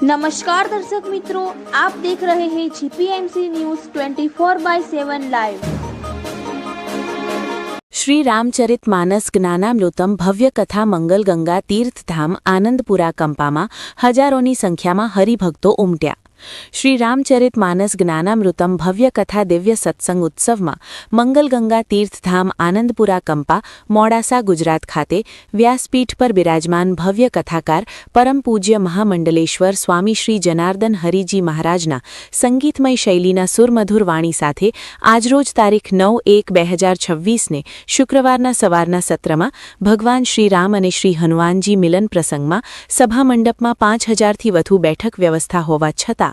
नमस्कार दर्शक मित्रों, आप देख रहे हैं GPMC news 24/7 live. Shri Ramcharit Manas ज्ञानामृतम भव्य कथा मंगल गंगा तीर्थधाम आनंदपुरा કંપામાં હજારોની સંખ્યામાં હરિભક્તો ઉમટ્યા। શ્રી રામચરિત માનસ જ્ઞાનામૃતમ ભવ્ય કથા દિવ્ય સત્સંગ ઉત્સવમાં મંગલ ગંગા તીર્થધામ આનંદપુરા કંપા મોડાસા ગુજરાત ખાતે વ્યાસપીઠ પર બિરાજમાન ભવ્ય કથાકાર પરમ પૂજ્ય મહામંડલેશ્વર સ્વામી શ્રી જનાર્દન હરિજી મહારાજના સંગીતમય શૈલીના સુરમધુર વાણી સાથે આજરોજ તારીખ 9/1/2026ને શુક્રવારના સવારના સત્રમાં ભગવાન શ્રી રામ અને શ્રી હનુમાનજી મિલન પ્રસંગમાં સભામંડપમાં 5000થી વધુ બેઠક વ્યવસ્થા હોવા છતાં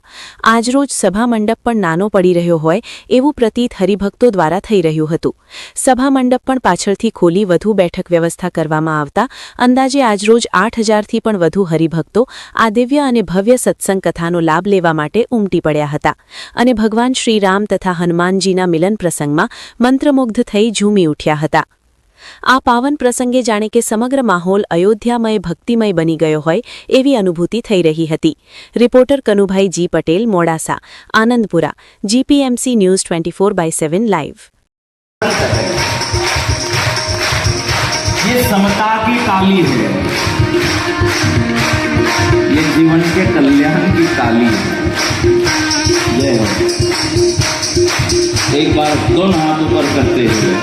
આજરોજ સભામંડપ પણ નાનો પડી રહ્યો હોય એવું પ્રતીત હરિભક્તો દ્વારા થઈ રહ્યું હતું। સભામંડપ પણ પાછળથી ખોલી વધુ બેઠક વ્યવસ્થા કરવામાં આવતા અંદાજે આજરોજ 8000થી પણ વધુ હરિભક્તો આ દિવ્ય અને ભવ્ય સત્સંગ કથાનો લાભ લેવા માટે ઉમટી પડ્યા હતા અને ભગવાન શ્રી રામ તથા હનુમાનજીના મિલન પ્રસંગમાં મંત્રમુગ્ધ થઈ ઝૂમી ઉઠ્યા હતા। આ પાવન પ્રસંગે જાણે કે સમગ્ર માહોલ અયોધ્યામય ભક્તિમય બની ગયો હોય એવી અનુભૂતિ થઈ રહી હતી। રિપોર્ટર કનુભાઈ જી પટેલ, મોડાસા, આનંદપુરા, જીપીએમસી ન્યૂઝ 24/7 લાइव। ये समता की काली है, ये जीवन के कल्याण की काली है। जय हो। एक बार दोनों हाथ ऊपर करते हुए